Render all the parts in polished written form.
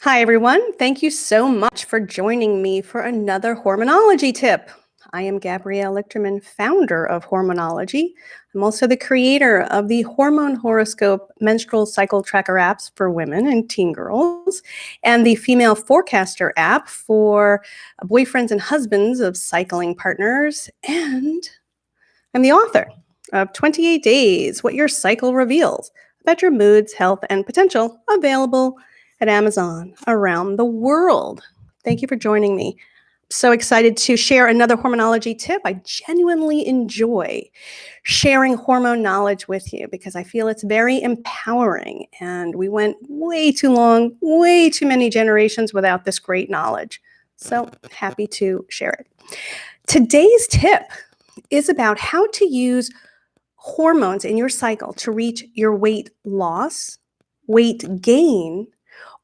Hi, everyone. Thank you so much for joining me for another Hormonology tip. I am Gabrielle Lichterman, founder of Hormonology. I'm also the creator of the Hormone Horoscope menstrual cycle tracker apps for women and teen girls, and the Female Forecaster app for boyfriends and husbands of cycling partners. And I'm the author of 28 Days, What Your Cycle Reveals about your moods, health, and potential, available at Amazon around the world. Thank you for joining me. So excited to share another hormonology tip. I genuinely enjoy sharing hormone knowledge with you because I feel it's very empowering. And we went way too long, way too many generations without this great knowledge. So happy to share it. Today's tip is about how to use hormones in your cycle to reach your weight loss, weight gain,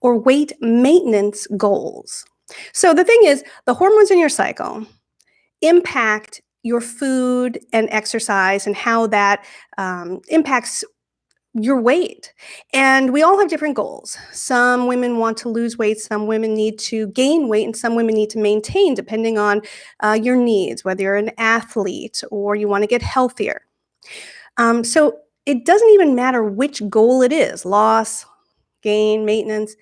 or weight maintenance goals. So the thing is, the hormones in your cycle impact your food and exercise and how that impacts your weight. And we all have different goals. Some women want to lose weight, some women need to gain weight, and some women need to maintain, depending on your needs, whether you're an athlete or you want to get healthier. So it doesn't even matter which goal it is, loss, gain, maintenance.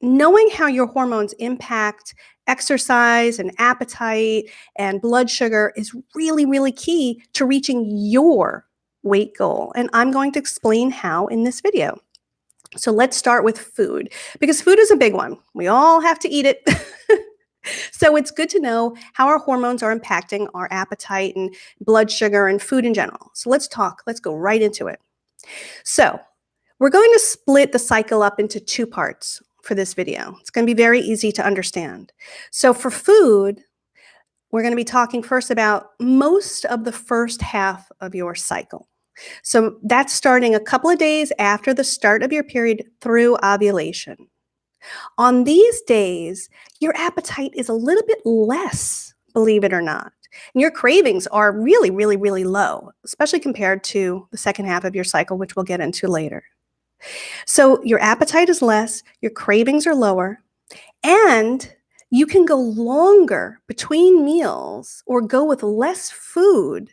Knowing how your hormones impact exercise and appetite and blood sugar is really, really key to reaching your weight goal. And I'm going to explain how in this video. So let's start with food, because food is a big one. We all have to eat it. So it's good to know how our hormones are impacting our appetite and blood sugar and food in general. So let's go right into it. So we're going to split the cycle up into two parts for this video. It's going to be very easy to understand. So for food, we're going to be talking first about most of the first half of your cycle. So that's starting a couple of days after the start of your period through ovulation. On these days, your appetite is a little bit less, believe it or not. And your cravings are really, really, really low, especially compared to the second half of your cycle, which we'll get into later. So your appetite is less, your cravings are lower, and you can go longer between meals or go with less food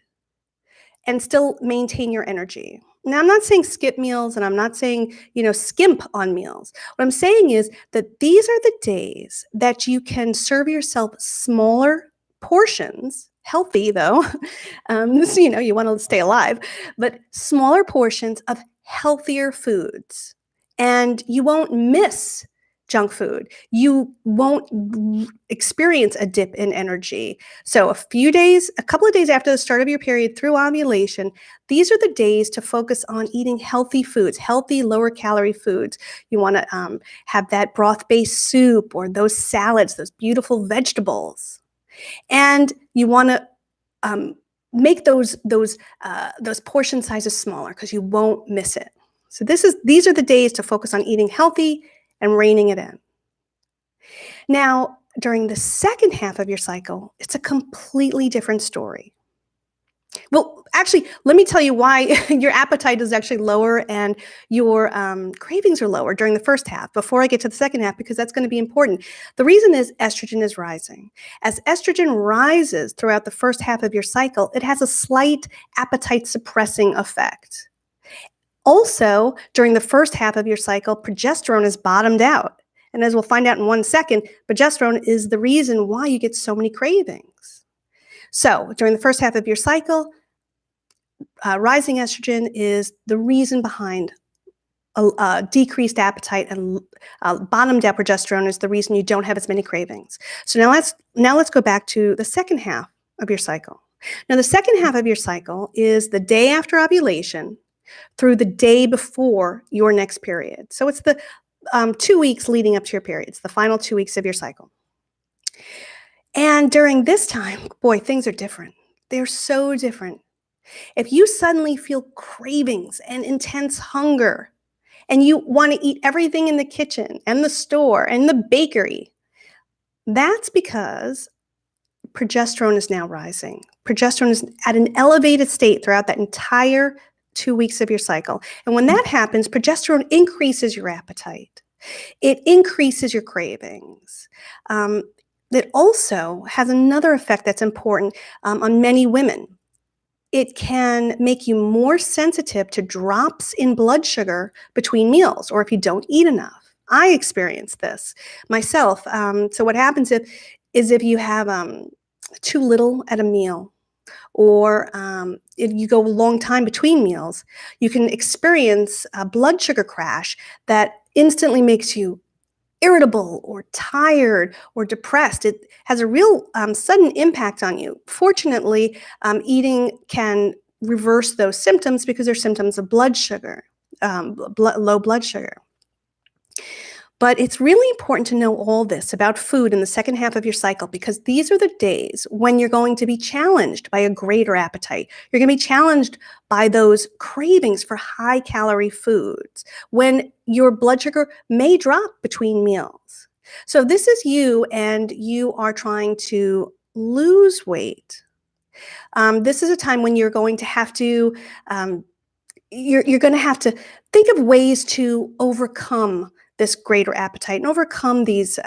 and still maintain your energy. Now, I'm not saying skip meals, and I'm not saying, skimp on meals. What I'm saying is that these are the days that you can serve yourself smaller portions, healthy though, you want to stay alive, but smaller portions of healthier foods. And you won't miss junk food. You won't experience a dip in energy. So a couple of days after the start of your period through ovulation, these are the days to focus on eating healthy foods, healthy lower calorie foods. You want to have that broth-based soup or those salads, those beautiful vegetables. And you want to make those portion sizes smaller because you won't miss it. So these are the days to focus on eating healthy and reining it in. Now, during the second half of your cycle, it's a completely different story. Well, actually, let me tell you why your appetite is actually lower and your cravings are lower during the first half before I get to the second half, because that's going to be important. The reason is estrogen is rising. As estrogen rises throughout the first half of your cycle, it has a slight appetite suppressing effect. Also, during the first half of your cycle, progesterone is bottomed out. And as we'll find out in 1 second, progesterone is the reason why you get so many cravings. So during the first half of your cycle, rising estrogen is the reason behind decreased appetite, and bottomed out progesterone is the reason you don't have as many cravings. So now let's go back to the second half of your cycle. Now the second half of your cycle is the day after ovulation through the day before your next period. So it's the 2 weeks leading up to your period. It's the final 2 weeks of your cycle. And during this time, boy, things are different. They're so different. If you suddenly feel cravings and intense hunger, and you want to eat everything in the kitchen and the store and the bakery, that's because progesterone is now rising. Progesterone is at an elevated state throughout that entire 2 weeks of your cycle. And when that happens, progesterone increases your appetite. It increases your cravings. Um, it also has another effect that's important on many women. It can make you more sensitive to drops in blood sugar between meals or if you don't eat enough. I experienced this myself. So what happens if you have too little at a meal, or if you go a long time between meals, you can experience a blood sugar crash that instantly makes you irritable or tired or depressed. It has a real sudden impact on you. Fortunately, eating can reverse those symptoms because they're symptoms of blood sugar, low blood sugar. But it's really important to know all this about food in the second half of your cycle, because these are the days when you're going to be challenged by a greater appetite. You're going to be challenged by those cravings for high calorie foods, when your blood sugar may drop between meals. So if this is you and you are trying to lose weight, this is a time when you're going to have to um, you're going to have to think of ways to overcome this greater appetite and overcome these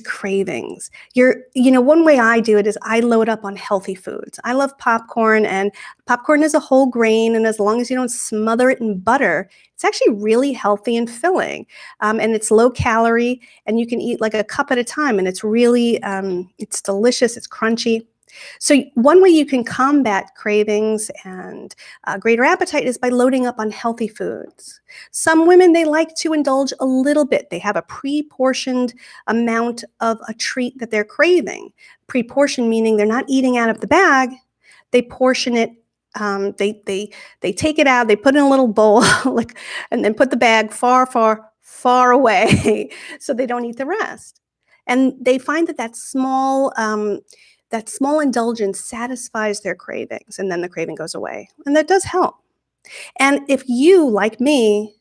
cravings. One way I do it is I load up on healthy foods. I love popcorn, and popcorn is a whole grain, and as long as you don't smother it in butter, it's actually really healthy and filling, and it's low calorie, and you can eat like a cup at a time, and it's really it's delicious. It's crunchy. So one way you can combat cravings and greater appetite is by loading up on healthy foods. Some women, they like to indulge a little bit. They have a pre-portioned amount of a treat that they're craving. Pre-portioned meaning they're not eating out of the bag. They portion it. They take it out. They put it in a little bowl, and then put the bag far, far, far away, so they don't eat the rest. And they find that small indulgence satisfies their cravings, and then the craving goes away. And that does help. And if you, like me,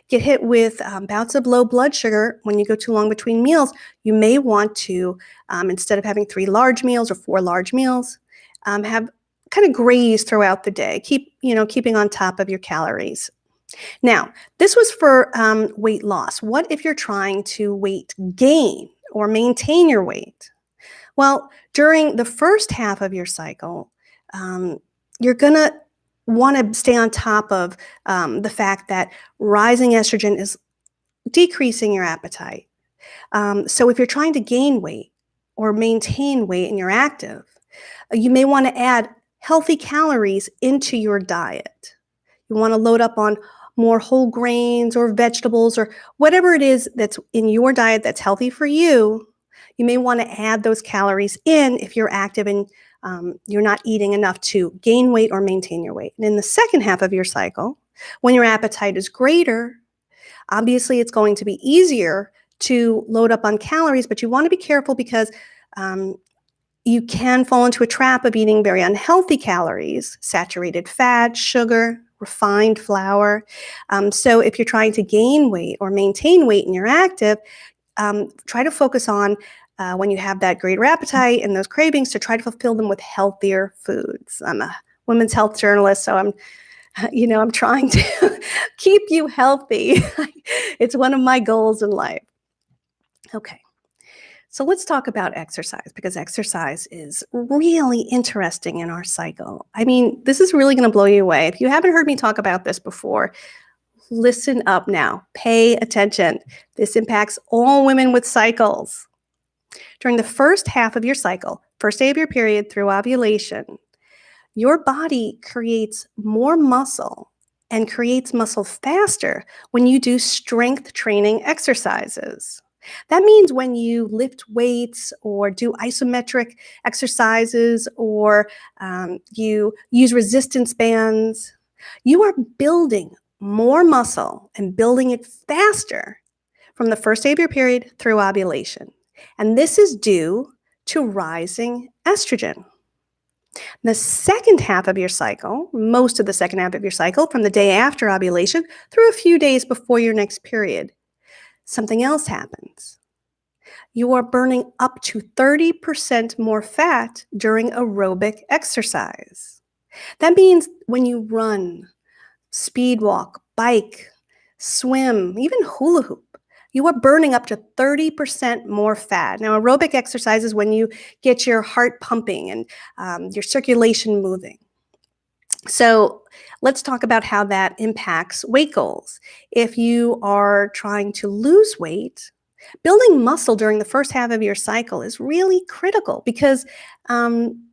get hit with bouts of low blood sugar when you go too long between meals, you may want to, instead of having 3 large meals or 4 large meals, have kind of graze throughout the day. Keeping on top of your calories. Now, this was for weight loss. What if you're trying to weight gain or maintain your weight? Well, during the first half of your cycle, you're going to want to stay on top of the fact that rising estrogen is decreasing your appetite. So if you're trying to gain weight or maintain weight and you're active, you may want to add healthy calories into your diet. You want to load up on more whole grains or vegetables or whatever it is that's in your diet that's healthy for you. You may want to add those calories in if you're active and you're not eating enough to gain weight or maintain your weight. And in the second half of your cycle, when your appetite is greater, obviously it's going to be easier to load up on calories, but you want to be careful because you can fall into a trap of eating very unhealthy calories, saturated fat, sugar, refined flour. So if you're trying to gain weight or maintain weight and you're active, try to focus on when you have that greater appetite and those cravings, to try to fulfill them with healthier foods. I'm a women's health journalist, so I'm trying to keep you healthy. It's one of my goals in life. Okay. So let's talk about exercise, because exercise is really interesting in our cycle. I mean, this is really going to blow you away. If you haven't heard me talk about this before, listen up now. Pay attention. This impacts all women with cycles. During the first half of your cycle, first day of your period through ovulation, your body creates more muscle and creates muscle faster when you do strength training exercises. That means when you lift weights or do isometric exercises or you use resistance bands, you are building more muscle and building it faster from the first day of your period through ovulation. And this is due to rising estrogen. The second half of your cycle, most of the second half of your cycle, from the day after ovulation through a few days before your next period, something else happens. You are burning up to 30% more fat during aerobic exercise. That means when you run, speed walk, bike, swim, even hula hoop, you are burning up to 30% more fat. Now, aerobic exercise is when you get your heart pumping and your circulation moving. So let's talk about how that impacts weight goals. If you are trying to lose weight, building muscle during the first half of your cycle is really critical because um,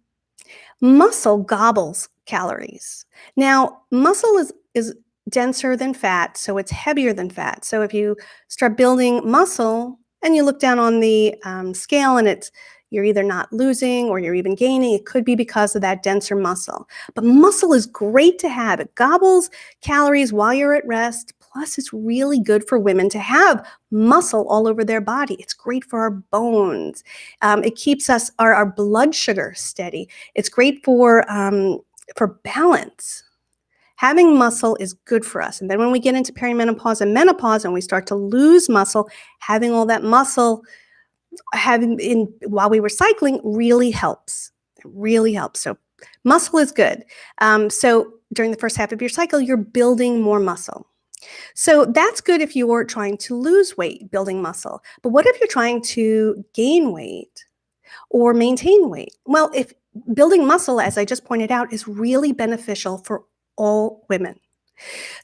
muscle gobbles calories. Now, muscle is denser than fat, so it's heavier than fat. So if you start building muscle and you look down on the scale and you're either not losing or you're even gaining, it could be because of that denser muscle. But muscle is great to have. It gobbles calories while you're at rest. Plus, it's really good for women to have muscle all over their body. It's great for our bones. It keeps our blood sugar steady. It's great for balance. Having muscle is good for us. And then when we get into perimenopause and menopause and we start to lose muscle, having all that muscle while we were cycling really helps. It really helps. So muscle is good. So during the first half of your cycle, you're building more muscle. So that's good if you're trying to lose weight, building muscle. But what if you're trying to gain weight or maintain weight? Well, if building muscle, as I just pointed out, is really beneficial for all women.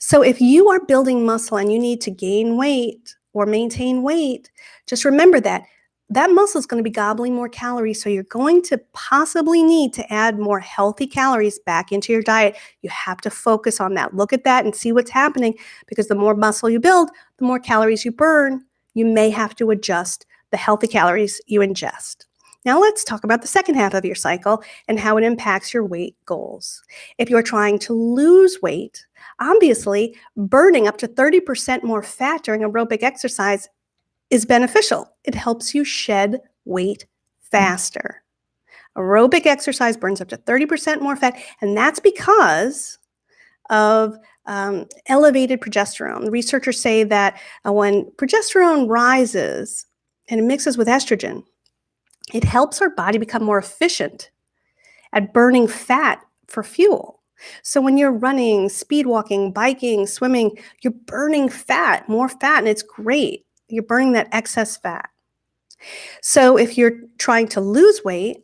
So if you are building muscle and you need to gain weight or maintain weight, just remember that muscle is going to be gobbling more calories. So you're going to possibly need to add more healthy calories back into your diet. You have to focus on that. Look at that and see what's happening, because the more muscle you build, the more calories you burn. You may have to adjust the healthy calories you ingest. Now let's talk about the second half of your cycle and how it impacts your weight goals. If you're trying to lose weight, obviously burning up to 30% more fat during aerobic exercise is beneficial. It helps you shed weight faster. Aerobic exercise burns up to 30% more fat, and that's because of elevated progesterone. Researchers say that when progesterone rises and it mixes with estrogen, it helps our body become more efficient at burning fat for fuel. So when you're running, speed walking, biking, swimming, you're burning fat, more fat, and it's great. You're burning that excess fat. So if you're trying to lose weight,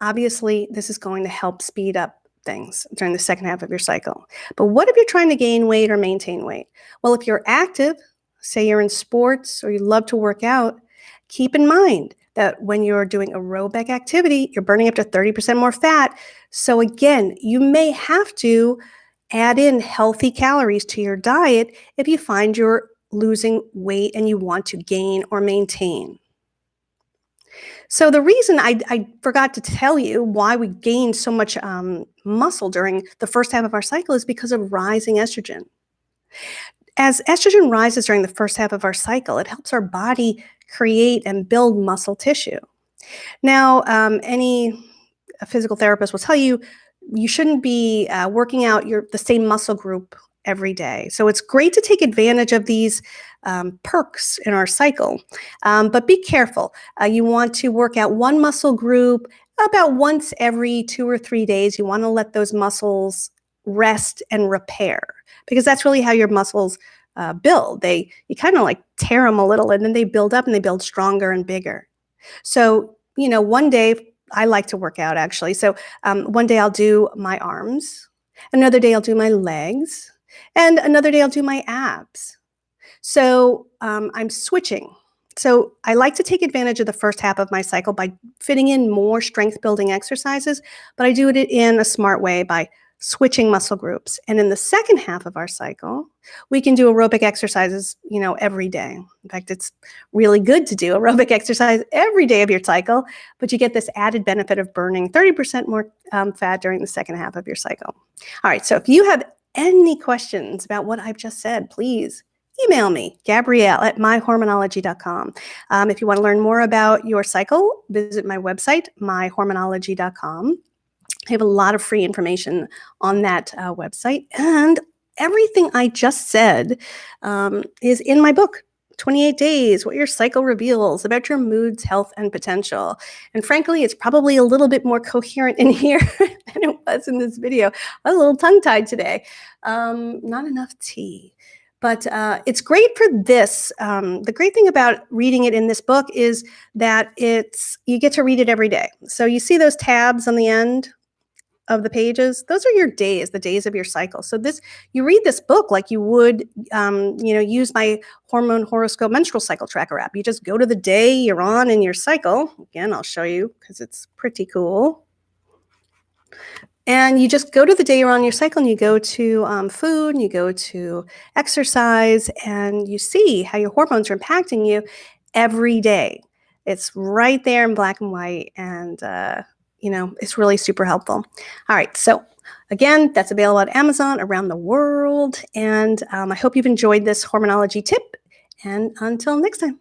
obviously this is going to help speed up things during the second half of your cycle. But what if you're trying to gain weight or maintain weight? Well, if you're active, say you're in sports or you love to work out, keep in mind that when you're doing aerobic activity, you're burning up to 30% more fat. So again, you may have to add in healthy calories to your diet if you find you're losing weight and you want to gain or maintain. So the reason I forgot to tell you why we gain so much muscle during the first half of our cycle is because of rising estrogen. As estrogen rises during the first half of our cycle, it helps our body create and build muscle tissue. Now, any physical therapist will tell you you shouldn't be working out the same muscle group every day. So it's great to take advantage of these perks in our cycle, but be careful. You want to work out one muscle group about once every 2 or 3 days. You want to let those muscles rest and repair, because that's really how your muscles build. You kind of like tear them a little, and then they build up and they build stronger and bigger. So, one day I like to work out actually. So one day I'll do my arms, another day I'll do my legs, and another day I'll do my abs. So I'm switching. So I like to take advantage of the first half of my cycle by fitting in more strength building exercises, but I do it in a smart way by switching muscle groups. And in the second half of our cycle, we can do aerobic exercises, every day. In fact, it's really good to do aerobic exercise every day of your cycle, but you get this added benefit of burning 30% more fat during the second half of your cycle. All right, so if you have any questions about what I've just said, please email me, Gabrielle@myhormonology.com. If you want to learn more about your cycle, visit my website, myhormonology.com. I have a lot of free information on that website, and everything I just said is in my book, 28 Days, What Your Cycle Reveals About Your Moods, Health, and Potential. And frankly, it's probably a little bit more coherent in here than it was in this video. I was a little tongue-tied today. Not enough tea. But it's great for this. The great thing about reading it in this book is that you get to read it every day. So you see those tabs on the end of the pages, those are your days, the days of your cycle. So you read this book like you would, use my hormone horoscope menstrual cycle tracker app. You just go to the day you're on in your cycle. Again, I'll show you because it's pretty cool. And you just go to the day you're on your cycle, and you go to food, and you go to exercise, and you see how your hormones are impacting you every day. It's right there in black and white, and it's really super helpful. All right, so again, that's available at Amazon around the world, and I hope you've enjoyed this hormonology tip. And until next time.